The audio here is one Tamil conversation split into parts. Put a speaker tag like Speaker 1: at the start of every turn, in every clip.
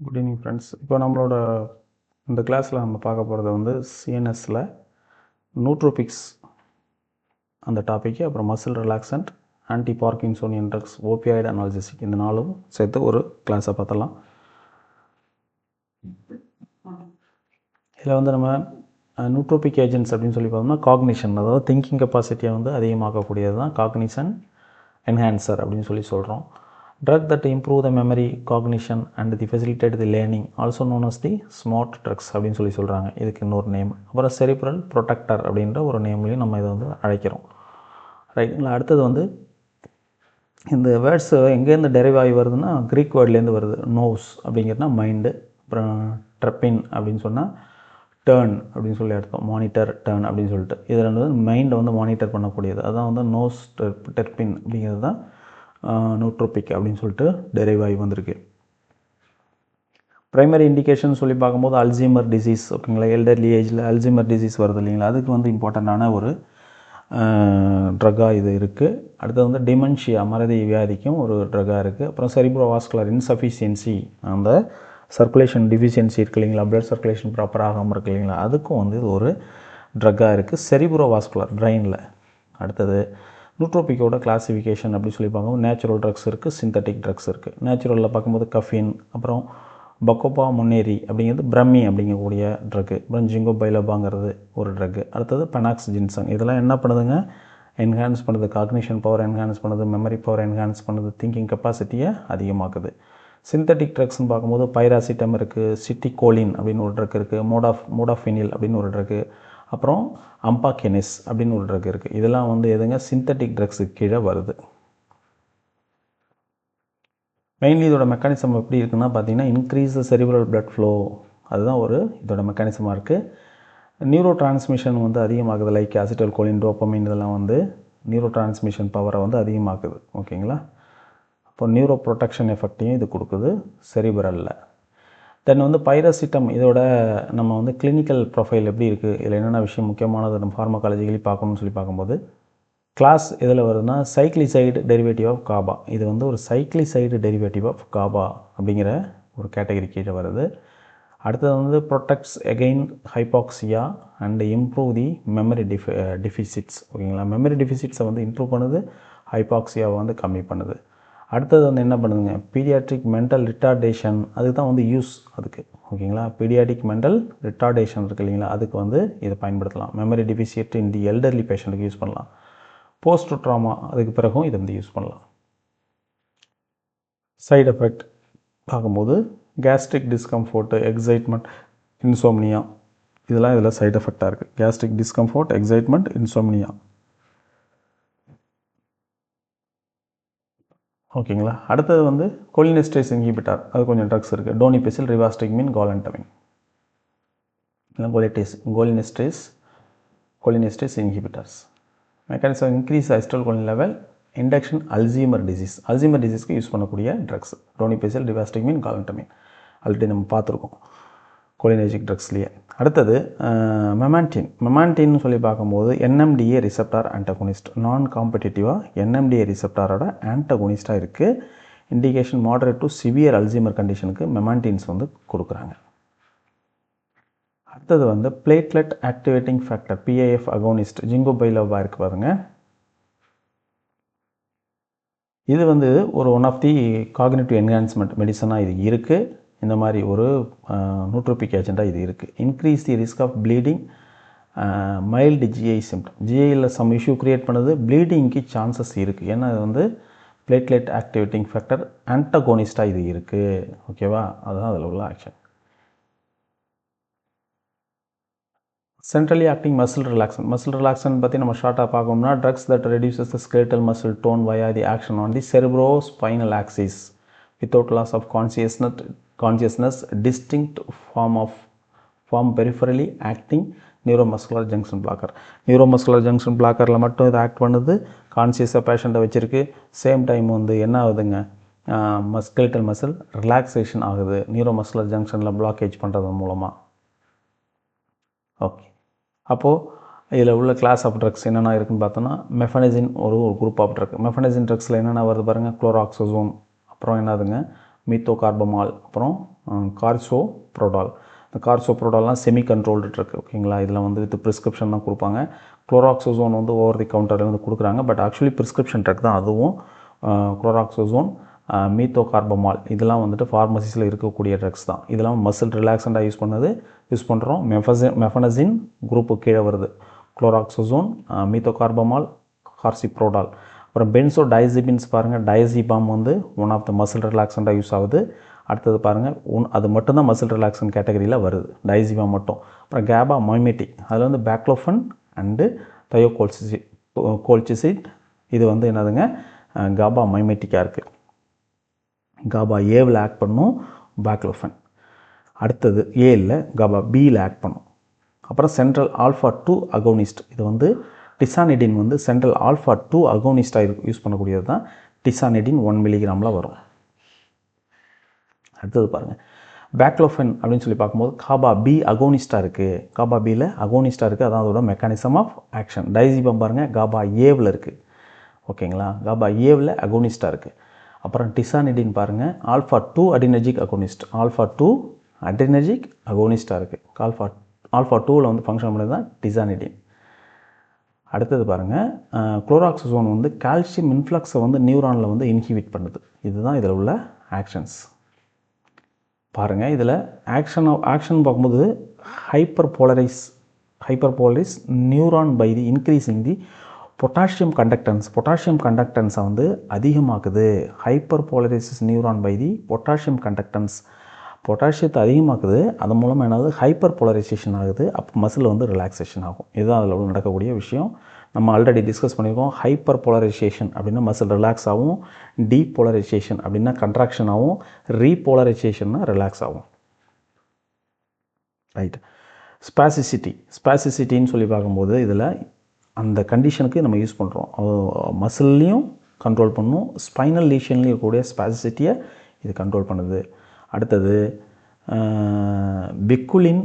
Speaker 1: Good evening friends. இப்போ நம்மளோட இந்த கிளாஸில் நம்ம பார்க்க போகிறது வந்து சிஎன்எஸில் நூட்ரோபிக்ஸ் அந்த டாப்பிக்கு, அப்புறம் muscle relaxant, anti parkinsonian drugs, opioid analgesic, இந்த நாலும் சேர்த்து ஒரு கிளாஸை பார்த்தலாம். இதில் வந்து நம்ம நூட்ரோபிக் ஏஜென்ட்ஸ் அப்படின்னு சொல்லி பார்த்தோம்னா காக்னிஷன், அதாவது திங்கிங் கெப்பாசிட்டியை வந்து அதிகமாக்கக்கூடியது தான் காக்னிஷன் என்ஹான்சர் அப்படின்னு சொல்லி சொல்கிறோம். drug that improve the memory, cognition and the facilitate the learning, also known as the smart drugs அப்படின்னு சொல்லி சொல்கிறாங்க. இதுக்கு இன்னொரு நேம். அப்புறம் செரிப்ரல் ப்ரொடெக்டர் அப்படின்ற ஒரு நேம்லையும் நம்ம இதை வந்து அழைக்கிறோம். ரைட்டுங்களா? அடுத்தது வந்து இந்த வேர்ட்ஸ் எங்கேருந்து டெரைவ் ஆகி வருதுன்னா க்ரீக் வேர்ட்லேருந்து வருது. நோஸ் அப்படிங்கிறதுனா மைண்டு, அப்புறம் ட்ரெப்பின் அப்படின்னு சொன்னால் டேர்ன் அப்படின்னு சொல்லி அர்த்தம். மானிட்டர், டேர்ன் அப்படின்னு சொல்லிட்டு இது ரெண்டு வந்து மைண்டை வந்து மானிட்டர் பண்ணக்கூடியது. அதான் வந்து நோஸ் டெர்பின் அப்படிங்கிறது தான் நூட்ரோபிக் அப்படின்னு சொல்லிட்டு டெரைவ் ஆகி வந்திருக்கு. ப்ரைமரி இண்டிகேஷன் சொல்லி பார்க்கும்போது அல்சைமர் டிசீஸ், ஓகேங்களா? எல்டர்லி ஏஜில் அல்சைமர் டிசீஸ் வருது இல்லைங்களா? அதுக்கு வந்து இம்பார்ட்டண்ட்டான ஒரு ட்ரக்காக இது இருக்குது. அடுத்தது வந்து டிமென்ஷியா, மறதி வியாதிக்கும் ஒரு ட்ரக்காக இருக்குது. அப்புறம் செரிப்ரோவாஸ்குலர் இன்சஃபிஷியன்சி, அந்த சர்க்குலேஷன் டிஃபிஷியன்சி இருக்குது இல்லைங்களா? பிளட் சர்க்குலேஷன் ப்ராப்பராக ஆகாமல் இருக்குது இல்லைங்களா? அதுக்கும் வந்து இது ஒரு ட்ரக்காக இருக்குது, செரிப்ரோவாஸ்குலர் பிரெயினில். அடுத்தது நூட்ரோபிக்கோட கிளாசிஃபிகேஷன் அப்படி சொல்லி பார்க்கும்போது நேச்சுரல் ட்ரக்ஸ் இருக்குது, சிந்தட்டிக் ட்ரக்ஸ் இருக்குது. நேச்சுரலில் பார்க்கும்போது கஃபின், அப்புறம் பக்கோபா முன்னேரி அப்படிங்கிறது பிரம்மி அப்படிங்கக்கூடிய ட்ரக்கு, அப்புறம் ஜிங்கோ பைலோபாங்கிறது ஒரு ட்ரக்கு. அடுத்தது பெனாக்ஸ் ஜின்சங். இதெல்லாம் என்ன பண்ணுதுங்க? என்ஹான்ஸ் பண்ணுது, காக்னிஷன் பவர் என்ஹான்ஸ் பண்ணுது, மெமரி பவர் என்ஹான்ஸ் பண்ணுது, திங்கிங் கெப்பாசிட்டியை அதிகமாக்குது. சிந்தட்டிக் ட்ரக்ஸ்னு பார்க்கும்போது பைராசிட்டம் இருக்குது, சிட்டிகோலின் அப்படின்னு ஒரு ட்ரக் இருக்குது, மோடாஃபினில் அப்படின்னு ஒரு ட்ரக்கு, அப்புறம் அம்பாகெனிஸ் அப்படின்னு ஒரு ட்ரக் இருக்குது. இதெல்லாம் வந்து எதுங்க? சிந்தட்டிக் ட்ரக்ஸுக்கு கீழே வருது. மெயின்லி இதோட மெக்கானிசம் எப்படி இருக்குன்னா பார்த்தீங்கன்னா increase the cerebral blood flow, அதுதான் ஒரு இதோட மெக்கானிசமாக இருக்குது. நியூரோ டிரான்ஸ்மிஷன் வந்து அதிகமாகுது, லைக் அசிட்டல் கோலின், டோப்பமின், இதெல்லாம் வந்து நியூரோ டிரான்ஸ்மிஷன் பவரை வந்து அதிகமாக்குது. ஓகேங்களா? அப்போ நியூரோ ப்ரொடெக்ஷன் எஃபெக்டையும் இது கொடுக்குது செரிப்ரலில். தென் வந்து பைராசிட்டம், இதோட நம்ம வந்து கிளினிக்கல் ப்ரொஃபைல் எப்படி இருக்குது, இதில் என்னென்ன விஷயம் முக்கியமானது நம்ம ஃபார்மகாலஜிக்கலி பார்க்கணும்னு சொல்லி பார்க்கும்போது கிளாஸ் எதில் வருதுன்னா சைக்ளிசைடு டெரிவேட்டிவ் ஆஃப் காபா. இது வந்து ஒரு சைக்ளிசைடு டெரிவேட்டிவ் ஆஃப் காபா அப்படிங்கிற ஒரு கேட்டகரி கீழே வருது. அடுத்தது வந்து protects again hypoxia and improve the memory deficits. ஓகேங்களா? மெமரி டிஃபிசிட்ஸை வந்து இம்ப்ரூவ் பண்ணுது, ஹைபாக்சியாவை வந்து கம்மி பண்ணுது. அடுத்தது வந்து என்ன பண்ணுதுங்க? பீடியாட்ரிக் மென்டல் ரிட்டார்டேஷன், அதுக்கு தான் வந்து யூஸ் அதுக்கு. ஓகேங்களா? பீடியாட்ரிக் மென்டல் ரிட்டார்டேஷன் இருக்குது இல்லைங்களா? அதுக்கு வந்து இதை பயன்படுத்தலாம். Memory deficit in the elderly பேஷண்ட்டுக்கு யூஸ் பண்ணலாம். போஸ்ட் ட்ராமா, அதுக்கு பிறகும் இதை வந்து யூஸ் பண்ணலாம். சைடு எஃபெக்ட் பார்க்கும்போது கேஸ்ட்ரிக் டிஸ்கம்ஃபோர்ட்டு, எக்ஸைட்மெண்ட், இன்சோம்னியா, இதெல்லாம் இதில் சைடு எஃபெக்டாக இருக்குது. Gastric discomfort, excitement, insomnia. ஓகேங்களா? அடுத்தது வந்து கோலினெஸ்டேஸ் இன்ஹிபிட்டார், அது கொஞ்சம் ட்ரக்ஸ் இருக்குது. Donepezil, rivastigmine, galantamine, cholinesterase inhibitors. Mechanism increase acetylcholine level, induction Alzheimer டிசீஸ்க்கு யூஸ் பண்ணக்கூடிய drugs donepezil, rivastigmine, galantamine. Already நம்ம பார்த்துருக்கோம் கோலினர்ஜிக் ட்ரக்ஸ்லேயே. அடுத்தது மெமான்டின்னு சொல்லி பார்க்கும்போது என்எம்டிஏ ரிசெப்டார் ஆன்டகோனிஸ்ட், நான் காம்படிட்டிவாக என்எம்டிஏ ரிசெப்டாரோட ஆன்டகோனிஸ்டாக இருக்குது. Indication moderate to severe Alzheimer கண்டிஷனுக்கு மெமான்டின்ஸ் வந்து கொடுக்குறாங்க. அடுத்தது வந்து platelet activating factor, PAF agonist, ginkgo biloba இருக்குது பாருங்கள். இது வந்து ஒரு one of the cognitive enhancement மெடிசனாக இது இருக்குது. இந்த மாதிரி ஒரு நூட்ரோபிக் ஏஜெண்ட்டாக இது இருக்குது. Increase the risk of bleeding, mild GI symptom, ஜிஐயில் சம் இஷ்யூ க்ரியேட் பண்ணுது, ப்ளீடிங்க்கு சான்சஸ் இருக்குது. ஏன்னா இது வந்து பிளேட்லெட் ஆக்டிவேட்டிங் ஃபேக்டர் ஆன்டகோனிஸ்டாக இது இருக்குது. ஓகேவா? அதுதான் அதில் உள்ள action. Centrally acting muscle relaxant பற்றி நம்ம ஷார்ட்டாக பார்க்கணும்னா drugs that reduces the skeletal muscle tone via the action on the cerebrospinal axis without loss of consciousness distinct form peripherally acting neuromuscular junction blocker. Neuromuscular junction பிளாக்கரில் மட்டும் இது ஆக்ட் பண்ணுது, கான்சியஸாக பேஷண்ட்டை வச்சுருக்கு. சேம் டைம் வந்து என்ன ஆகுதுங்க? ஸ்கெலட்டல் மசில் ரிலாக்ஸேஷன் ஆகுது நியூரோமஸ்குலர் ஜங்ஷனில் பிளாக்கேஜ் பண்ணுறது மூலமாக. ஓகே, அப்போது இதில் உள்ள கிளாஸ் ஆஃப் ட்ரக்ஸ் என்னென்ன இருக்குதுன்னு பார்த்தோன்னா மெஃபனசின் ஒரு குரூப் ஆஃப் ட்ரக். மெஃபனசின் ட்ரக்ஸில் என்னென்ன வருது பாருங்கள்? குளோராக்சோசோம், அப்புறம் என்னதுங்க? மீத்தோகார்பமால், அப்புறம் கார்சோப்ரோடால். இந்த கார்சோப்ரோடால்லாம் செமி கண்ட்ரோல்டு ட்ரக், ஓகேங்களா. இதில் வந்து வித் ப்ரிஸ்கிரிப்ஷன் தான் கொடுப்பாங்க. குளோராக்சோசோன் வந்து ஓவர் தி கவுண்டரில் வந்து கொடுக்குறாங்க, பட் ஆக்சுவலி ப்ரிஸ்கிரிப்ஷன் ட்ரக் தான் அதுவும். குளோராக்சோசோன், மீத்தோகார்பமால் இதெல்லாம் வந்துட்டு ஃபார்மசிஸில் இருக்கக்கூடிய ட்ரக்ஸ் தான். இதெல்லாம் மசில் ரிலாக்ஸண்டாக யூஸ் பண்ணுறோம். மெஃபனசின் குரூப்பு கீழே வருது. குளோராக்சோசோன், மீத்தோகார்பமால், கார்சிப்ரோடால். அப்புறம் பென்சோ டைசிபின்ஸ் பாருங்கள். டயசிபாம் வந்து ஒன் ஆஃப் த மசில் ரிலாக்ஸண்டாக யூஸ் ஆகுது. அடுத்தது பாருங்கள், அது மட்டும்தான் மசில் ரிலாக்ஸன் கேட்டகரியில் வருது, டைசிபாம் மட்டும். அப்புறம் கேபா மைமெட்டிக், அதில் வந்து பேக்லோஃபன் அண்டு கோல்சிசிட். இது வந்து என்னதுங்க, காபா மைமெட்டிக்காக இருக்குது. காபா ஏவில் ஆக்ட் பண்ணும் பேக்லோஃபன். அடுத்தது ஏ இல்லை, காபா பியில் ஆக்ட் பண்ணும். அப்புறம் சென்ட்ரல் ஆல்ஃபா 2 அகோனிஸ்ட். இது வந்து டிசானிடின் வந்து சென்ட்ரல் ஆல்ஃபா 2 அகோனிஸ்டாக யூஸ் பண்ணக்கூடியது தான். டிசானிடின் 1 மில்லிகிராமில் வரும். அடுத்தது பாருங்கள், பேக்லோஃபன் அப்படின்னு சொல்லி பார்க்கும்போது காபா பி அகோனிஸ்டாக இருக்குது. காபா பியில் அகோனிஸ்டாக இருக்குது, அதான் அதோட மெக்கானிசம் ஆஃப் ஆக்ஷன். டைசிபம் பாருங்கள், காபா ஏவில் இருக்குது, ஓகேங்களா. காபா ஏவில் அகோனிஸ்டாக இருக்குது. அப்புறம் டிசானிடின் பாருங்கள், ஆல்ஃபா 2 அடினர்ஜிக் அகோனிஸ்ட். ஆல்ஃபா 2 அடினர்ஜிக் அகோனிஸ்டாக இருக்குது. ஆல்ஃபா 2வில் வந்து ஃபங்க்ஷன் பண்ணது தான் டிசானிடின். அடுத்தது பாருங்கள், குளோராக்சோசோன் வந்து கால்சியம் இன்ஃப்ளக்ஸை வந்து நியூரானில் வந்து இன்ஹிபிட் பண்ணுது. இதுதான் இதில் உள்ள ஆக்ஷன்ஸ் பாருங்கள். இதில் ஆக்ஷன் பார்க்கும்போது hyperpolarize neuron by the increasing the potassium கண்டக்டன்ஸை வந்து அதிகமாக்குது. Hyperpolarizes neuron by the potassium conductance, பொட்டாசியத்தை அதிகமாக்குது. அதன் மூலமாக என்னது, ஹைப்பர் போலரைசேஷன் ஆகுது. அப்போ மசில் வந்து ரிலாக்ஸேஷன் ஆகும். இதுதான் அதில் நடக்கக்கூடிய விஷயம். நம்ம ஆல்ரெடி டிஸ்கஸ் பண்ணியிருக்கோம். ஹைப்பர் போலரைசேஷன் அப்படின்னா மசில் ரிலாக்ஸ் ஆகும், டீபோலரைசேஷன் அப்படின்னா கன்ட்ராக்ஷன் ஆகும், ரீபோலரைசேஷன்னா ரிலாக்ஸ் ஆகும். ரைட். ஸ்பாசிசிட்டின்னு சொல்லி பார்க்கும்போது இதில் அந்த கண்டிஷனுக்கு நம்ம யூஸ் பண்ணுறோம். மசில்லையும் கண்ட்ரோல் பண்ணும், ஸ்பைனல் லீஷன்லேயும் இருக்கக்கூடிய ஸ்பாசிசிட்டியை இது கண்ட்ரோல் பண்ணுது. அடுத்தது பிக்குலின்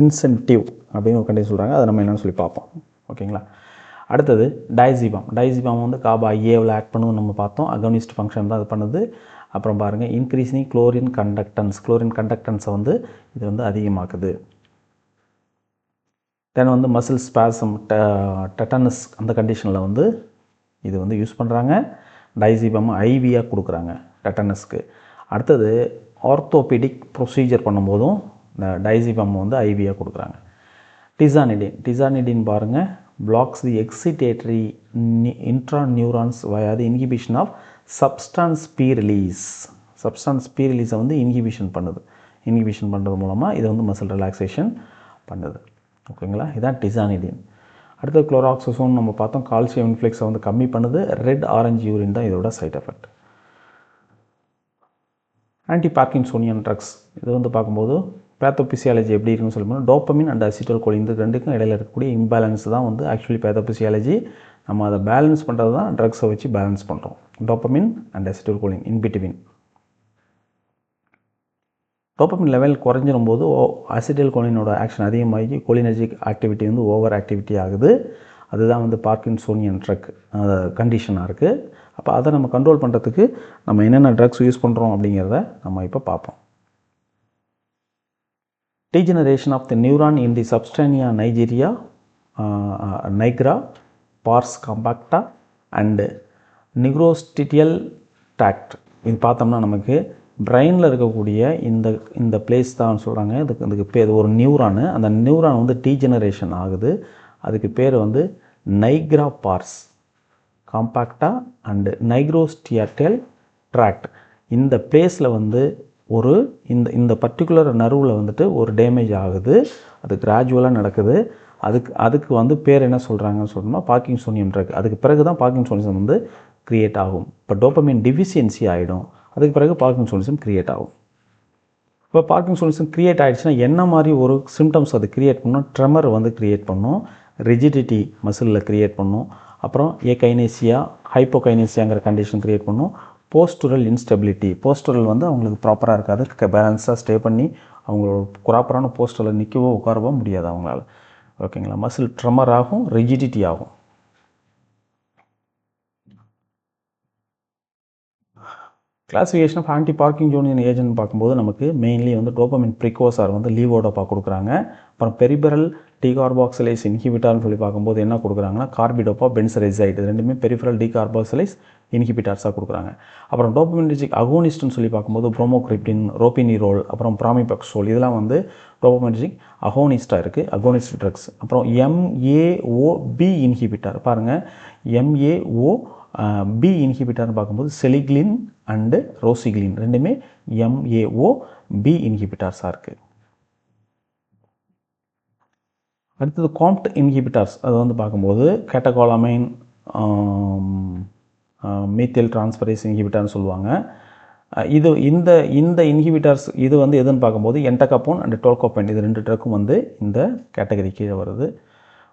Speaker 1: இன்சென்டிவ் அப்படின்னு ஒரு கண்டிஷன் சொல்கிறாங்க. அதை நம்ம என்னென்னு சொல்லி பார்ப்போம், ஓகேங்களா. அடுத்தது டைசிபாம் வந்து காபா ஏவில் ஆக்ட் பண்ணுன்னு நம்ம பார்த்தோம். அகோனிஸ்ட் ஃபங்க்ஷன் தான் அது பண்ணுது. அப்புறம் பாருங்கள், இன்க்ரீஸிங் குளோரின் கண்டக்டன்ஸை வந்து இது வந்து அதிகமாக்குது. தென் வந்து மசில் ஸ்பாசம், டெட்டனஸ் அந்த கண்டிஷனில் வந்து இது வந்து யூஸ் பண்ணுறாங்க. டைசிபாம் ஐவியாக கொடுக்குறாங்க டெட்டனஸ்க்கு. அடுத்தது ஆர்த்தோபெடிக் ப்ரொசீஜர் பண்ணும்போதும் இந்த டைசிபாம் வந்து ஐவியாக கொடுக்குறாங்க. டிசானிடின் பாருங்கள், blocks the excitatory intraneurons via the inhibition of substance P release. வந்து இன்ஹிபிஷன் பண்ணுறது மூலமாக இது வந்து மசில் ரிலாக்ஸேஷன் பண்ணுது, ஓகேங்களா. இதுதான் டிசானிடின். அடுத்து குளோராக்சோசோன் நம்ம பார்த்தோம், கால்சியம் இன்ஃப்ளெக்ஸை வந்து கம்மி பண்ணுது. ரெட் ஆரஞ்சு யூரின் தான் இதோட side effect. Anti parkinsonian drugs இது வந்து பார்க்கும்போது பேத்தோபிசியாலஜி எப்படி இருக்குன்னு சொல்லும்போது டோப்பமின் அண்ட் அசிட்டோல்கோலின் இந்த ரெண்டுக்கும் இடையில் இருக்கக்கூடிய இம்பேலன்ஸ் தான் வந்து ஆக்சுவலி பேத்தோபிசியாலஜி. நம்ம அதை பேலன்ஸ் பண்ணுறது தான் ட்ரக்ஸை வச்சு பேலன்ஸ் பண்ணுறோம். Dopamine and acetylcholine in between. Dopamine level குறைஞ்சிரும் போது அசிட்டோல்கோலினோட ஆக்ஷன் அதிகமாகி கோலினர்ஜிக் ஆக்டிவிட்டி வந்து ஓவர் ஆக்டிவிட்டி ஆகுது. அதுதான் வந்து பார்க்கின்சோனியன் ட்ரக் கண்டிஷனாக இருக்குது. அப்போ அதை நம்ம கண்ட்ரோல் பண்ணுறதுக்கு நம்ம என்னென்ன ட்ரக்ஸ் யூஸ் பண்ணுறோம் அப்படிங்கிறத நம்ம இப்போ பார்ப்போம். Degeneration of the neuron in the substantia nigra, pars compacta and nigrostriatal tract. இது பார்த்தோம்னா நமக்கு பிரெயினில் இருக்கக்கூடிய இந்த பிளேஸ் தான் சொல்கிறாங்க. இதுக்கு பேர் ஒரு நியூரானு. அந்த நியூரான் வந்து டீஜெனரேஷன் ஆகுது. அதுக்கு பேர் வந்து நைக்ரா பார்ஸ் காம்பாக்டா அண்டு நைக்ரோஸ்டியாட்டல் ட்ராக்ட். இந்த பிளேஸில் வந்து இந்த பர்டிகுலர் நர்வில் வந்துட்டு ஒரு டேமேஜ் ஆகுது. அது கிராஜுவலாக நடக்குது. அதுக்கு வந்து பேர் என்ன சொல்கிறாங்கன்னு சொன்னோம்னா பார்க்கின்சோனியம் ட்ரக். அதுக்கு பிறகு தான் பார்க்கின்சோனிசம் வந்து க்ரியேட் ஆகும். இப்போ டோப்பமின் டிஃபிஷியன்சி ஆகிடும், அதுக்கு பிறகு பார்க்கின்சோனிசம் க்ரியேட் ஆகும். இப்போ பார்க்கின்சோனிசம் க்ரியேட் ஆகிடுச்சுன்னா என்ன மாதிரி ஒரு சிம்டம்ஸ் அது க்ரியேட் பண்ணும்? ட்ரெமர் வந்து க்ரியேட் பண்ணும், ரிஜிடிட்டி மசிலில் க்ரியேட் பண்ணும், அப்புறம் ஏகைனேசியா ஹைப்போகைனேசியாங்கிற கண்டிஷன் க்ரியேட் பண்ணும். போஸ்டுரல் இன்ஸ்டெபிலிட்டி, போஸ்டுரல் வந்து அவங்களுக்கு ப்ராப்பராக இருக்காது, பேலன்ஸாக ஸ்டே பண்ணி அவங்களோட ப்ராப்பரான போஸ்டரில் நிற்கவோ உட்காரவோ முடியாது அவங்களால, ஓகேங்களா. மசில் ட்ரெமர் ஆகும், ரிஜிடிட்டி ஆகும். கிளாசிஃபிகேஷன் ஆஃப் ஆன்டி பார்க்கின்சோனியன் ஏஜென்ட் பார்க்கும்போது நமக்கு மெயின்லி வந்து டோபமைன் ப்ரிகோசார் வந்து லீவோடோப்பா கொடுக்குறாங்க. அப்புறம் பெரிபெரல் டீகார்பாக்சிலேஸ் இன்ஹிபிட்டார்னு சொல்லி பார்க்கும்போது என்ன கொடுக்குறாங்கன்னா கார்பிடோப்பா பென்சரைசைட், இது ரெண்டுமே பெரிஃபெரல் டீகார்பாக்சிலேஸ் இன்ஹிபிட்டார்ஸாக கொடுக்குறாங்க. அப்புறம் டோபமைனர்ஜிக் அகோனிஸ்ட்னு சொல்லி பார்க்கும்போது ப்ரோமோக்ரிப்டின், ரோபினிரோல், அப்புறம் ப்ராமிபெக்சோல் இதெல்லாம் வந்து டோபமைனர்ஜிக் அகோனிஸ்டாக இருக்குது, அகோனிஸ்ட் ட்ரக்ஸ். அப்புறம் MAOB இன்ஹிபிட்டார் பாருங்கள், MAOB இன்ஹிபிட்டார்னு பார்க்கும்போது செலிக்லின் அண்டு ரோசிக்லின் ரெண்டுமே MAOB இன்ஹிபிட்டார்ஸாக இருக்குது. அடுத்தது காம்ப்ட் இன்ஹிபிட்டார்ஸ், அது வந்து பார்க்கும்போது கேட்டகோலமைன், மீத்தில் டிரான்ஸ்பரேஸ் இன்ஹிபிட்டார்னு சொல்லுவாங்க. இது இந்த இன்ஹிபிட்டார்ஸ் இது வந்து எதுன்னு பார்க்கும்போது என்டகப்போன் அண்ட் டோல்கோபைன் இது ரெண்டு ட்ரக்கும் வந்து இந்த கேட்டகரி கீழே வருது.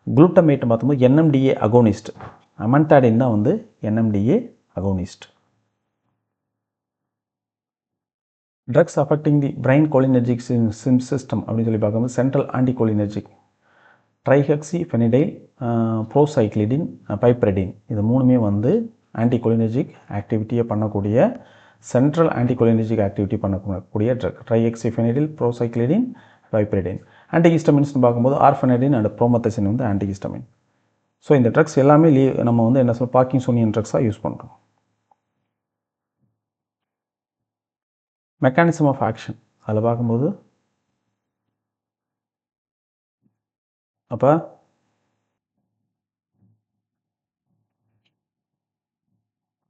Speaker 1: குளுட்டமேட் பார்க்கும்போது NMDA அகோனிஸ்ட், அமென்டாடின் தான் வந்து NMDA agonist. Drugs affecting the brain cholinergic system அப்படின்னு சொல்லி பார்க்கும்போது சென்ட்ரல் ஆன்டிகோலினர்ஜிக், ட்ரைஹெக்ஸிஃபெனிடைல், ப்ரோசைக்ளிடின், பைப்ரெடின் இது மூணுமே வந்து ஆன்டிகோலினர்ஜிக் ஆக்டிவிட்டியை பண்ணக்கூடிய, சென்ட்ரல் ஆன்டிகோலினர்ஜிக் ஆக்டிவிட்டி பண்ணக்கூடிய ட்ரக். ட்ரைஹெக்ஸிஃபெனிடைல், ப்ரோசைக்ளிடின், பைப்ரெடின். ஆன்டிஹிஸ்டமின்ஸ்னு பார்க்கும்போது ஆர்ஃபெனடின் அண்ட் ப்ரோமத்தசின் வந்து ஆன்டிஹிஸ்டமின். ஸோ இந்த ட்ரக்ஸ் எல்லாமே நம்ம வந்து என்ன சொல்ல பார்க்கின்சோனியன் ட்ரக்ஸாக யூஸ் பண்ணுறோம். மெக்கானிசம் ஆஃப் ஆக்ஷன் அதில் பார்க்கும்போது அப்போ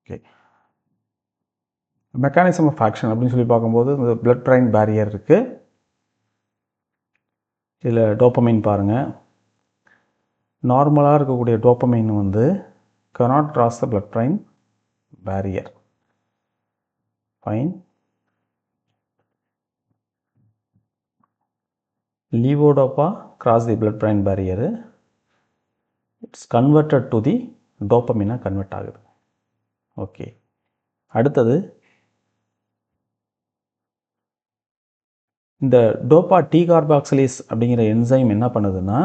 Speaker 1: ஓகே மெக்கானிசம் ஆஃப் ஆக்ஷன் அப்படின்னு சொல்லி பார்க்கும்போது இந்த பிளட் பிரைன் பேரியர் இருக்குது. இதில் டோப்பமைன் பாருங்கள், நார்மலாக இருக்கக்கூடிய டோப்பமைன் வந்து cannot cross the blood brain barrier. Fine. Levodopa cross the blood brain barrier. It's converted to the dopamine convert ஆகுது. ஓகே, அடுத்தது இந்த டோப்பா டீகார்பாக்சிலேஸ் அப்படிங்கிற என்சைம் என்ன பண்ணுதுன்னா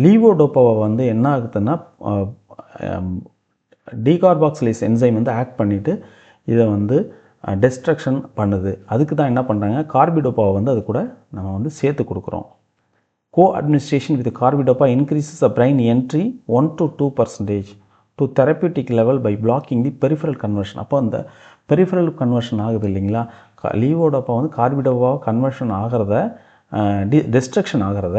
Speaker 1: லீவோடோப்பாவை வந்து என்ன ஆகுதுன்னா டீகார்பாக்சிலேஸ் என்சைம் வந்து ஆக்ட் பண்ணிவிட்டு இதை வந்து டெஸ்ட்ரக்ஷன் பண்ணுது. அதுக்கு தான் என்ன பண்ணுறாங்க, கார்பிடோப்பாவை வந்து அது கூட நம்ம வந்து சேர்த்து கொடுக்குறோம். co-administration with carbidopa increases the brain entry 1 to 2% to therapeutic level by blocking the peripheral conversion. அப்போ அந்த பெரிஃபரல் கன்வர்ஷன் ஆகுது இல்லைங்களா, லீவோடோப்பா வந்து கார்பிடோப்பாவை கன்வர்ஷன் ஆகிறத டெஸ்ட்ரக்ஷன் ஆகிறத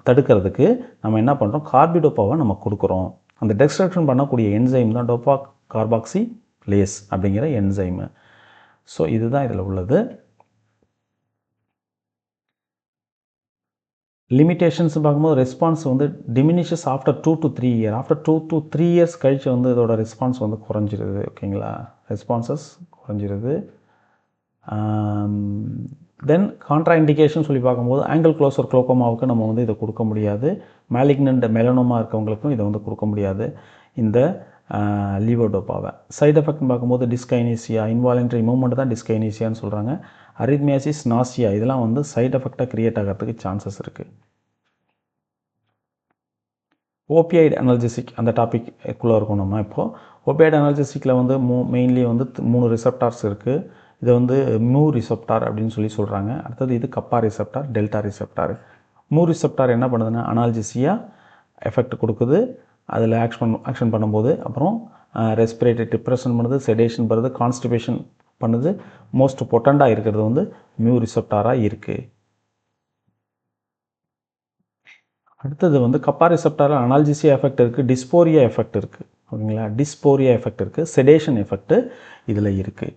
Speaker 1: தடுக்கிறதுக்கு நம்ம என்ன பண்ணுறோம், கார்பிடோப்பாவை நம்ம கொடுக்குறோம். அந்த டெஸ்ட்ரக்ஷன் பண்ணக்கூடிய என்சைம் தான் டோப்பா கார்பாக்சிலேஸ் அப்படிங்கிற என்சைமு. ஸோ இதுதான் இதில் உள்ளது. லிமிட்டேஷன்ஸ் பார்க்கும்போது ரெஸ்பான்ஸ் வந்து diminishes after 2 to 3 year. After 2 to 3 years கழிச்சு வந்து இதோட ரெஸ்பான்ஸ் வந்து குறைஞ்சிருது. ஓகேங்களா, ரெஸ்பான்சஸ் குறைஞ்சிருது. தென் கான்ட்ரா இண்டிகேஷன் சொல்லி பார்க்கும்போது ஆங்கிள் க்ளோசர் குளோக்கோமாவுக்கு நம்ம வந்து இதை கொடுக்க முடியாது. மேலிக்னன்ட் மெலனோமா இருக்கவங்களுக்கும் இதை வந்து கொடுக்க முடியாது இந்த லீவோடோப்பாவை. சைடு எஃபெக்ட்னு பார்க்கும்போது டிஸ்கைனீசியா, இன்வாலன்ட்ரி மூவ்மெண்ட் தான் டிஸ்கைனீசியான்னு சொல்கிறாங்க. அரித்மியாசிஸ், நாசியா இதெல்லாம் வந்து சைடு எஃபெக்டாக க்ரியேட் ஆகிறதுக்கு சான்சஸ் இருக்குது. ஓபியாய்டு அனல்ஜெசிக் அந்த டாபிக்குள்ளே இருக்கும் நம்ம. இப்போது ஓபியாய்டு அனல்ஜெசிக்கில் வந்து மெயின்லி வந்து 3 ரிசெப்டார்ஸ் இருக்குது. இது வந்து மூ ரிசெப்டார் அப்படின்னு சொல்கிறாங்க. அடுத்தது இது கப்பா ரிசெப்டார், டெல்டா ரிசெப்டார். மூ ரிசெப்டார் என்ன பண்ணுதுன்னா அனால்ஜெசியா எஃபெக்ட் கொடுக்குது, அதில் ஆக்ஷன் பண்ணும்போது. அப்புறம் ரெஸ்பிரேட்டரி டிப்ரெஷன் பண்ணுது, செடேஷன் பண்ணுது, கான்ஸ்டிபேஷன் பண்ணுது. மோஸ்ட் பொட்டண்டாக இருக்கிறது வந்து மியூ ரிசெப்டாராக இருக்குது. அடுத்தது வந்து கப்பா ரிசெப்டாரில் அனால்ஜெசியா எஃபெக்ட் இருக்குது, டிஸ்போரியா எஃபெக்ட் இருக்குது. ஓகேங்களா, டிஸ்போரியா எஃபெக்ட் இருக்குது, செடேஷன் எஃபெக்ட் இதில் இருக்குது.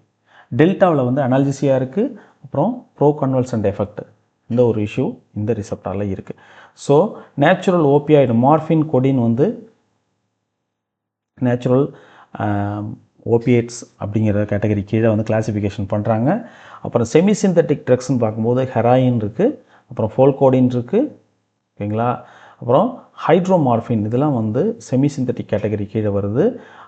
Speaker 1: டெல்டாவில் வந்து அனால்ஜெசியா இருக்குது, அப்புறம் ப்ரோ கன்வல்சன்ட் எஃபெக்ட் இந்த ஒரு இஷ்யூ இந்த ரிசெப்டாரில் இருக்குது. ஸோ நேச்சுரல் ஓபியாய்டு மார்ஃபின், கொடின் வந்து நேச்சுரல் ஓபியேட்ஸ் அப்படிங்கிற கேட்டகரி கீழே வந்து கிளாசிஃபிகேஷன் பண்ணுறாங்க. அப்புறம் செமி சிந்தட்டிக் ட்ரக்ஸ்ன்னு பார்க்கும்போது ஹெராயின் இருக்குது, அப்புறம் ஃபோல்கோடின் இருக்குது. ஓகேங்களா, அப்புறம் ஹைட்ரோமார்ஃபின் இதெல்லாம் வந்து செமி சிந்தட்டிக் கேட்டகரி கீழே வருது.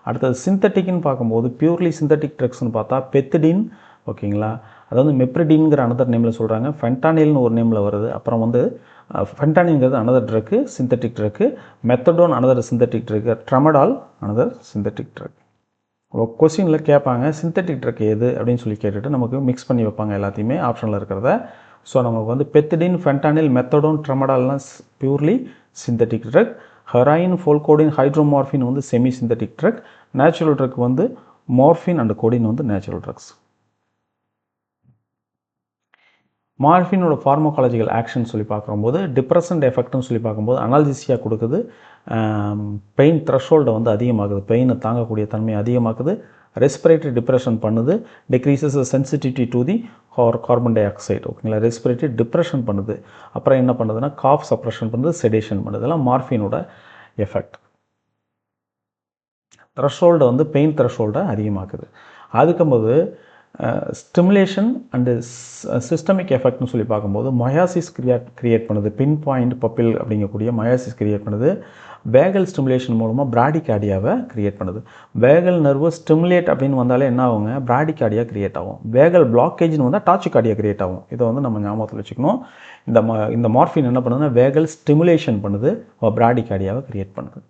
Speaker 1: அடுத்தது சிந்தட்டிக்னு பார்க்கும்போது பியூர்லி சிந்தட்டிக் ட்ரக்ஸ்னு பார்த்தா பெத்திடின், ஓகேங்களா, அதாவது மெப்ரிடின்ங்கிற அனதர் நேமில் சொல்கிறாங்க, ஃபென்டானில்னு ஒரு நேமில் வருது. அப்புறம் வந்து ஃபென்டானில்ங்கிறது another drug, synthetic drug. Methadone another synthetic drug. Tramadol another synthetic drug. கொஸ்டினில் கேட்பாங்க சிந்தட்டிக் ட்ரக் எது அப்படின்னு சொல்லி கேட்டுட்டு நமக்கு மிக்ஸ் பண்ணி வைப்பாங்க எல்லாத்தையுமே ஆப்ஷனில் இருக்கிறத. ஸோ நமக்கு வந்து பெத்திடின், ஃபென்டானில், மெத்தடோன், ட்ரமடால்லாம் purely synthetic drug. Heroin, pholcodine, hydromorphine வந்து semi synthetic drug. Natural drug வந்து மார்ஃபின் அண்ட் கோடின் வந்து நேச்சுரல் ட்ரக்ஸ். மார்ஃபினோட ஃபார்மகாலஜிக்கல் ஆக்ஷன் சொல்லி பார்க்கும்போது டிப்ரெசன்ட் எஃபெக்ட்னு சொல்லி பார்க்கும்போது அனால்ஜிசியாக கொடுக்குது. பெயின் த்ரெஷோல்டை வந்து அதிகமாகுது, பெயினை தாங்கக்கூடிய தன்மையை அதிகமாக்குது. ரெஸ்பிரேட்டரி டிப்ரெஷன் பண்ணுது. Decreases sensitivity to the carbon di oxide. ஓகேங்களா, ரெஸ்பிரேட்டரி டிப்ரெஷன் பண்ணுது. அப்புறம் என்ன பண்ணுதுன்னா காஃப் சப்ரஷன் பண்ணுது, செடேஷன் பண்ணுது. இதெல்லாம் மார்ஃபினோட எஃபெக்ட். த்ரெஷோல்டை வந்து பெயின் த்ரெஷோல்டை அதிகமாக்குது. அதுக்கும்போது ஸ்டிமுலேஷன் அண்டு சிஸ்டமிக் எஃபெக்ட்னு சொல்லி பார்க்கும்போது மயாசிஸ் கிரியேட் பண்ணுது. பின் பாயிண்ட் பப்பிள் அப்படிங்கக்கூடிய மயாசிஸ் கிரியேட் பண்ணுது. வேகல் ஸ்டிமுலேஷன் மூலமாக பிராடிகார்டியாவை கிரியேட் பண்ணுது. வேகல் நர்வு ஸ்டிமுலேட் அப்படின்னு வந்தாலே என்ன ஆகுங்க, பிராடிகார்டியா கிரியேட் ஆகும். வேகல் பிளாக்கேஜ்னு வந்தால் டாச்சிகார்டியா கிரியேட் ஆகும். இதை வந்து நம்ம ஞாபகத்தில் வச்சுக்கணும். இந்த மார்ஃபின் என்ன பண்ணுதுன்னா வேகல் ஸ்டிமுலேஷன் பண்ணுது, பிராடிகார்டியாவை கிரியேட் பண்ணுது.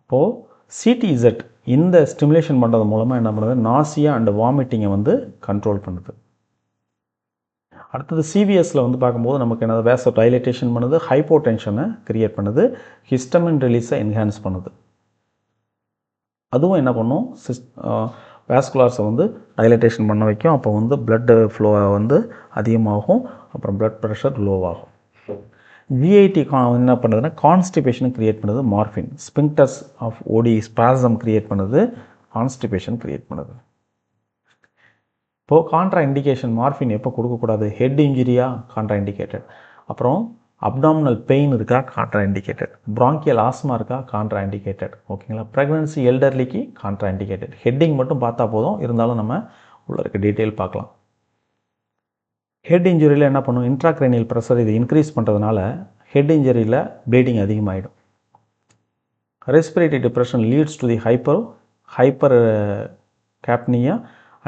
Speaker 1: அப்போது சிடிஇசட் இந்த ஸ்டிமுலேஷன் பண்ணுறது மூலமாக என்ன பண்ணுது, நாசியா அண்ட் வாமிட்டிங்கை வந்து கண்ட்ரோல் பண்ணுது. அடுத்தது சிவிஎஸில் வந்து பார்க்கும்போது நமக்கு என்ன, வேசோ டைலேட்டேஷன் பண்ணுது, ஹைப்போடென்ஷனை கிரியேட் பண்ணுது, ஹிஸ்டமின் ரிலீஸை என்ஹான்ஸ் பண்ணுது. அதுவும் என்ன பண்ணும், வேஸ்குலார்ஸை வந்து டைலேட்டேஷன் பண்ண வைக்கும். அப்போ வந்து பிளட் ஃப்ளோ வந்து அதிகமாகும், அப்புறம் பிளட் ப்ரெஷர் லோவாகும். விஐடி என்ன பண்ணுதுன்னா கான்ஸ்டிபேஷன் கிரியேட் பண்ணுது மார்ஃபின். ஸ்பிங்டர்ஸ் ஆஃப் ஓடி ஸ்பாசம் கிரியேட் பண்ணுது, கான்ஸ்டிபேஷன் கிரியேட் பண்ணுது. இப்போது கான்ட்ரா இண்டிகேஷன் மார்ஃபின் எப்போ கொடுக்கக்கூடாது, ஹெட் இன்ஜுரியா கான்ட்ரா இண்டிகேட்டட். அப்புறம் அப்டாமினல் பெயின் இருக்கா கான்ட்ரா இண்டிகேட்டட். பிராங்கியல் ஆஸ்மா இருக்கா கான்ட்ரா இண்டிகேட்டட். ஓகேங்களா, ப்ரெக்னன்சி எல்டர்லிக்கு கான்ட்ரா இண்டிகேட்டட். ஹெட்டிங் மட்டும் பார்த்தா போதும், இருந்தாலும் நம்ம உள்ள இருக்க டீட்டெயில் பார்க்கலாம். ஹெட் இன்ஜுரியில் என்ன பண்ணும், இன்ட்ராக்ரேனியல் ப்ரெஷர் இது இன்க்ரீஸ் பண்ணுறதுனால ஹெட் இன்ஜுரியில் ப்ளீடிங் அதிகமாகிடும். Respiratory depression leads to the hypercapnia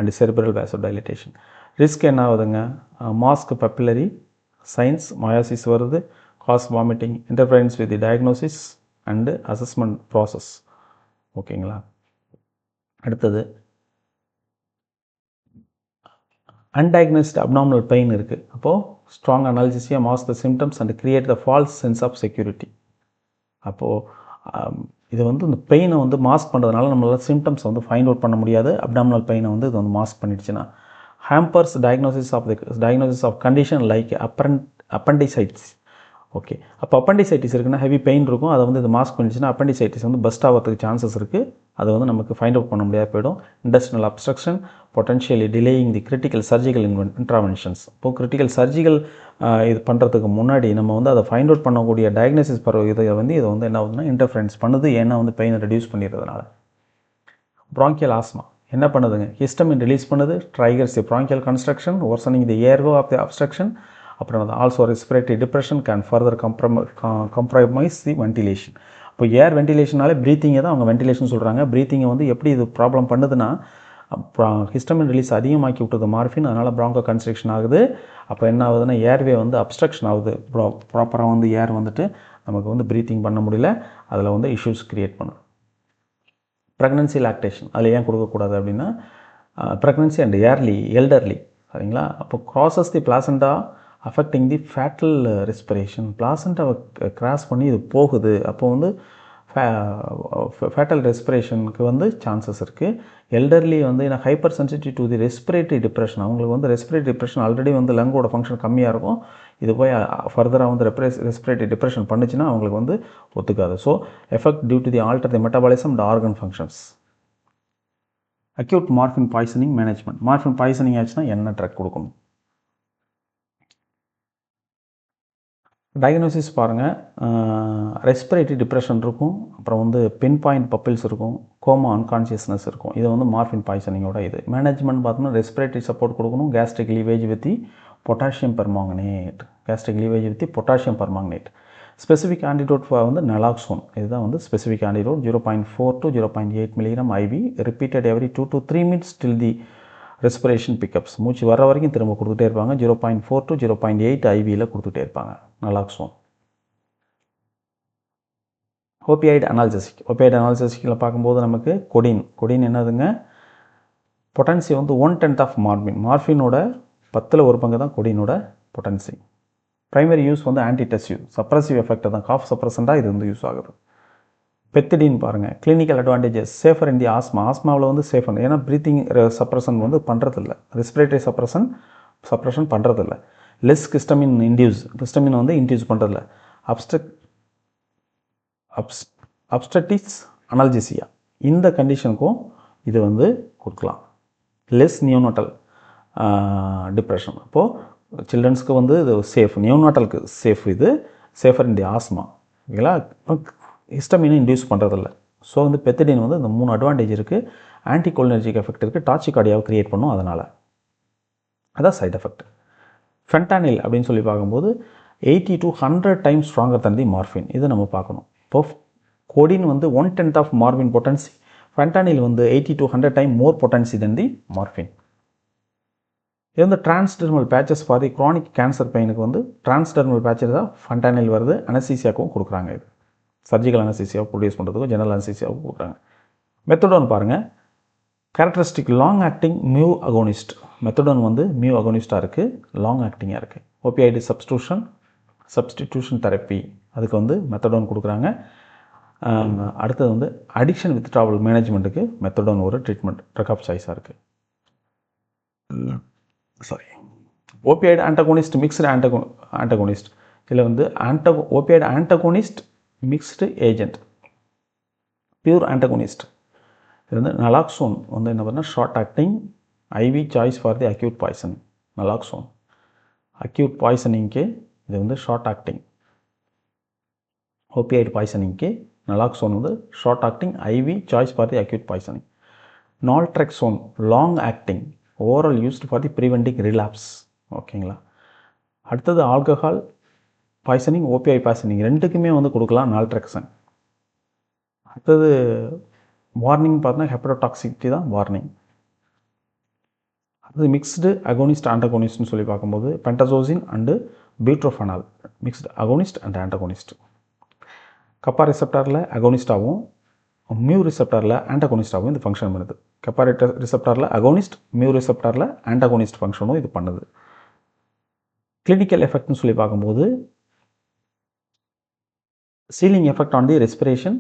Speaker 1: and cerebral vasodilatation. Risk என்ன ஆகுதுங்க, மாஸ்க் பப்பிலரி சைன்ஸ், மயாசிஸ் வருது, cause vomiting, interference with the diagnosis and assessment process. ஓகேங்களா, அடுத்தது அன்டயக்னஸ்ட் அப்னார்மல் பெயின் இருக்குது. அப்போது ஸ்ட்ராங் அனாலிசிஸியாக mask the symptoms and create the false sense of security. அப்போது இது வந்து இந்த பெயினை வந்து மாஸ்க் பண்ணுறதுனால நம்மளால் சிம்டம்ஸ் வந்து ஃபைண்ட் அவுட் பண்ண முடியாது. அப்டாமினல் பெயினை வந்து இது வந்து மாஸ்க் பண்ணிடுச்சுன்னா hampers diagnosis of condition like appendicitis. Okay, அப்போ அப்பண்டிசைட்டிஸ் இருக்குன்னா ஹெவி பெயின் இருக்கும், அதை வந்து இது மாஸ்க் பண்ணிடுச்சுன்னா அப்பண்டிசைட்டிஸ் வந்து பஸ்ட் ஆகிறதுக்கு சான்சஸ் இருக்குது. அதை வந்து நமக்கு ஃபைண்ட் அவுட் பண்ண முடியாது போயிடும். Industrial obstruction potentially delaying the critical surgical interventions. இப்போது கிரிட்டிக்கல் சர்ஜிக்கல் இது பண்ணுறதுக்கு முன்னாடி நம்ம வந்து அதை ஃபைண்ட் அவுட் பண்ணக்கூடிய டயக்னோசிஸ் இதை வந்து என்ன ஆகுதுன்னா இன்டர்ஃபரன்ஸ் பண்ணுது, ஏன்னா வந்து பெயினை ரெடியூஸ் பண்ணிடுறதுனால. பிராங்கியல் ஆஸ்மா என்ன பண்ணுதுங்க, ஹிஸ்டமின் ரிலீஸ் பண்ணுது, triggers the bronchial construction, worsening the ஏர்கோ ஆஃப் தி அப்ஸ்ட்ரக்ஷன். அப்புறம் also respiratory depression can further compromise the ventilation. இப்போ ஏர் வென்டிலேஷனாலே ப்ரீத்திங்கை தான் அவங்க வென்டிலேஷன் சொல்கிறாங்க. ப்ரீத்திங்கை வந்து எப்படி இது ப்ராப்ளம் பண்ணுதுன்னா, ஹிஸ்டமின் ரிலீஸ் அதிகமாக்கி விட்டது மார்ஃபின், அதனால் பிராங்கோ கன்ஸ்ட்ரக்ஷன் ஆகுது. அப்போ என்ன ஆகுதுன்னா ஏர்வே வந்து அப்ஸ்ட்ரக்ஷன் ஆகுது, ப்ராப்பராக வந்து ஏர் வந்துட்டு நமக்கு வந்து ப்ரீத்திங் பண்ண முடியல, அதில் வந்து இஷ்யூஸ் க்ரியேட் பண்ணும். ப்ரெக்னன்சி லாக்டேஷன் அதில் ஏன் கொடுக்கக்கூடாது அப்படின்னா ப்ரெக்னன்சி அண்ட் எல்டர்லி சரிங்களா. அப்போ crosses the placenta affecting the fetal respiration. பிளாசண்டாவை கிராஸ் பண்ணி இது போகுது, அப்போ வந்து ஃபேட்டல் ரெஸ்பிரேஷனுக்கு வந்து சான்சஸ் இருக்குது. எல்டர்லி வந்து ஏன்னா hyper sensitive to the respiratory depression, அவங்களுக்கு வந்து ரெஸ்பிரேட்டரி டிப்ரெஷன் ஆல்ரெடி வந்து லங்கோட ஃபங்க்ஷன் கம்மியாக இருக்கும், இது போய் ஃபர்தராக வந்து ரெஸ்பிரேட்டரி டிப்ரெஷன் பண்ணிச்சுன்னா அவங்களுக்கு வந்து ஒத்துக்காது. So effect due to the alter the metabolism and organ functions. Acute morphine poisoning management. Morphine poisoning ஆச்சுன்னா என்ன ட்ரக் கொடுக்கணும்? டயக்னோசிஸ் பாருங்கள், ரெஸ்பிரேட்டரி டிப்ரெஷன் இருக்கும், அப்புறம் வந்து பின் பாயிண்ட் பப்பிள்ஸ் இருக்கும், கோமா அன்கான்ஷியஸ்னஸ் இருக்கும். இது வந்து மார்ஃபின் பாய்சனிங்கோட இது. மேனேஜ்மெண்ட் பார்த்தோம்னா ரெஸ்பிரேட்டரி சப்போர்ட் கொடுக்கணும், gastric lavage with potassium permanganate, specific antidote வந்து நலாக்சோன். இதுதான் வந்து specific antidote. 0.4 to 0.8 mg IV repeated every 2 to 3 minutes till the respiration pickups. மூச்சு வர வரைக்கும் திரும்ப கொடுத்துட்டே இருப்பாங்க. 0.4 to 0.8 IVயில் கொடுத்துட்டே இருப்பாங்க நலாக்சோன். ஓபியாய்டு அனால்ஜெசிக்கில் பார்க்கும்போது நமக்கு கொடின் என்னதுங்க, பொட்டன்சி வந்து 1/10 ஆஃப் மார்ஃபினோட 10ல் 1 பங்கு தான் கொடினோட பொட்டன்சி. ப்ரைமரி யூஸ் வந்து ஆன்டிடெசிவ், சப்ரஸிவ் எஃபெக்ட் தான், காஃப் சப்ரசண்டாக இது வந்து யூஸ் ஆகுது. பெத்திடின் பாருங்கள், கிளினிக்கல் அட்வான்டேஜஸ், சேஃபர் இன் தி ஆஸ்மாவில் வந்து சேஃபர், ஏன்னா ப்ரீத்திங் சப்ரஷன் வந்து பண்ணுறதில்ல, ரெஸ்பிரேட்டரி சப்ரஷன் பண்ணுறதில்ல. லெஸ் ஹிஸ்டமின் வந்து இன்டியூஸ் பண்ணுறதில்ல. அப்ஸ்ட்ரக்டிஸ் அனால்ஜெசியா இந்த கண்டிஷனுக்கும் இது வந்து கொடுக்கலாம். லெஸ் நியோனாட்டல் டிப்ரெஷன், அப்போது சில்ட்ரன்ஸ்க்கு வந்து இது சேஃப், நியோனாட்டலுக்கு சேஃப், இது சேஃபர் இன் தி ஆஸ்மா. ஓகேங்களா, ஹிஸ்டமினை இன்டியூஸ் பண்ணுறதில்ல. ஸோ வந்து பெத்திடின் வந்து இந்த 3 அட்வான்டேஜ் இருக்குது. ஆன்டிகோலினர்ஜிக் எஃபெக்ட் இருக்குது, டாக்சிகார்டியாவை க்ரியேட் பண்ணும், அதனால் அதான் சைட் எஃபெக்ட். ஃபென்டானில் அப்படின்னு சொல்லி பார்க்கும்போது 80 to 100 times stronger than the morphine, இதை நம்ம பார்க்கணும். இப்போ கோடின் வந்து 1/10 ஆஃப் மார்ஃபின் பொட்டன்சி, ஃபென்டானில் வந்து 80 to 100 time more potency than the morphine. இது வந்து transdermal patches for the chronic cancer பெயினுக்கு வந்து டிரான்ஸ்டெர்மல் பேச்சஸ் தான் ஃபென்டானில் வருது. அனஸ்தீசியாவுக்கும் கொடுக்குறாங்க, இது சர்ஜிக்கல் அனஸ்தீசியாவை ப்ரொடியூஸ் பண்ணுறதுக்கும் ஜெனரல் அனஸ்தீசியாவுக்கும் கொடுக்குறாங்க. மெத்தடோன் பாருங்கள், characteristic long acting mu agonist. Methadone வந்து மியூ அகோனிஸ்டாக இருக்குது, லாங் ஆக்டிங்காக இருக்குது. ஓபிஐடி சப்ஸ்டிடியூஷன் தெரப்பி, அதுக்கு வந்து மெத்தடோன் கொடுக்குறாங்க. அடுத்தது வந்து அடிக்ஷன் வித்ட்ராவல் மேனேஜ்மெண்ட்டுக்கு மெத்தடோன் ஒரு ட்ரீட்மெண்ட், ட்ரக் ஆஃப் சாய்ஸாக இருக்குது. ஓபிஐடு ஆன்டகோனிஸ்ட், மிக்ஸ்டு ஆன்டகோனிஸ்ட், இதில் வந்து opioid antagonist, mixed agent, pure antagonist. இது வந்து நலாக்சோன் வந்து என்ன பண்ணால் short acting IV choice for the acute poisoning. Naloxone acute பாய்சனிங்க்கு இது வந்து ஷார்ட் ஆக்டிங். ஓபிஐடு பாய்சனிங்க்கு நலாக்சோன் வந்து short acting IV choice for the acute poisoning. Naltrexone long acting, oral used for the preventing relapse. ஓகேங்களா, அடுத்தது ஆல்கஹால் பாய்சனிங், ஓபிஐ பாய்சனிங் ரெண்டுக்குமே வந்து கொடுக்கலாம் நால்ட்ரெக்சன். அடுத்தது வார்னிங் பார்த்தீங்கன்னா ஹெப்படோடாக்சிசிட்டி தான் வார்னிங். அடுத்தது மிக்ஸ்டு அகோனிஸ்ட் ஆன்டகோனிஸ்ட்னு சொல்லி பார்க்கும்போது pentazocine and butorphanol, mixed agonist and antagonist. Kappa ரிசெப்டாரில் அகோனிஸ்டாகவும் மியூ ரிசெப்டாரில் ஆன்டகோனிஸ்டாகவும் இது ஃபங்க்ஷன் பண்ணுது. கப்பா ரிசெப்டாரில் அகோனிஸ்ட், மியூ ரிசெப்டாரில் ஆன்டகோனிஸ்ட் ஃபங்க்ஷனும் இது பண்ணுது. கிளினிக்கல் எஃபெக்ட்னு சொல்லி பார்க்கும்போது ceiling effect on the respiration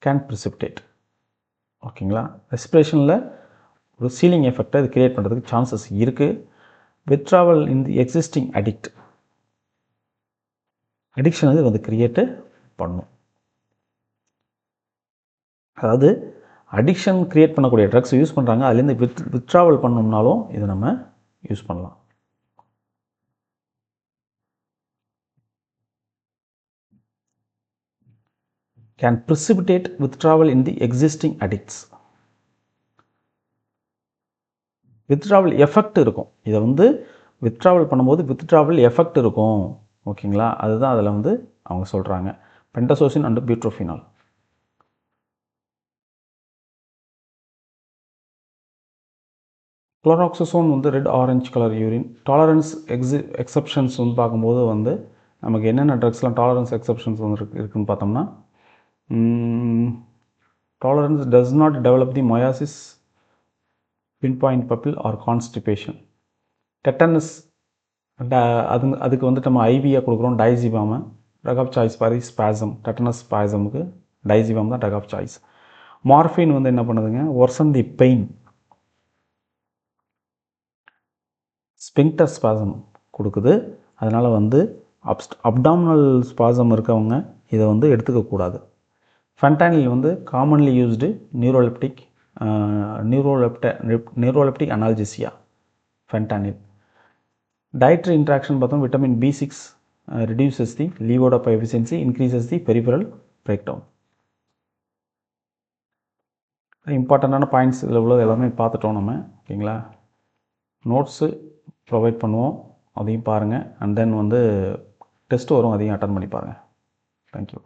Speaker 1: can precipitate. ஓகேங்களா, ரெஸ்பிரேஷனில் ஒரு சீலிங் எஃபெக்டை இது கிரியேட் பண்ணுறதுக்கு சான்சஸ் இருக்குது. Withdrawal in the existing addiction இது வந்து கிரியேட்டு பண்ணும். அதாவது அடிக்ஷன் கிரியேட் பண்ணக்கூடிய ட்ரக்ஸ் யூஸ் பண்ணுறாங்க, அதுலேருந்து வித்ட்ராவல் பண்ணோம்னாலும் இதை நம்ம யூஸ் பண்ணலாம். can precipitate withdrawal in the existing addicts. withdrawal effect இருக்கும், இதை வந்து withdrawal பண்ணும்போது withdrawal effect இருக்கும். ஓகேங்களா, அதுதான் அதில் வந்து அவங்க சொல்கிறாங்க. பென்டசோசின் அண்ட் பியூட்ரோஃபினால். குளோராக்சசோன் வந்து red orange colour urine. Tolerance exceptions வந்து பார்க்கும்போது வந்து நமக்கு என்னென்ன ட்ரக்ஸ்லாம் டாலரன்ஸ் எக்ஸப்ஷன்ஸ் வந்து இருக்குதுன்னு பார்த்தோம்னா, tolerance does not develop the myosis, pinpoint pupil or constipation. Tetanus அதுக்கு வந்து நம்ம ஐவியாக கொடுக்குறோம் டைசிபாமை, drug of choice for spasm. Tetanus ஸ்பாசமுக்கு டைசிபாம் தான் ட்ரக் ஆஃப் சாய்ஸ். மார்ஃபின் வந்து என்ன பண்ணுதுங்க, worsen the pain, sphincter spasm கொடுக்குது. அதனால் வந்து அப்டாமினல் ஸ்பாசம் இருக்கவங்க இதை வந்து எடுத்துக்கக்கூடாது. ஃபென்டானில் வந்து commonly used neuroleptic analgesia fentanyl. Dietary interaction பார்த்தோம், vitamin B6 reduces the levodopa efficiency, increases the peripheral breakdown. இம்பார்ட்டண்ட்டான பாயிண்ட்ஸ் இதில் உள்ளது எல்லாமே பார்த்துட்டோம் நம்ம. ஓகேங்களா, நோட்ஸு ப்ரொவைட் பண்ணுவோம், அதையும் பாருங்கள். அண்ட் தென் வந்து டெஸ்ட் வரும், அதையும் அட்டன் பண்ணி பாருங்கள். தேங்க்யூ.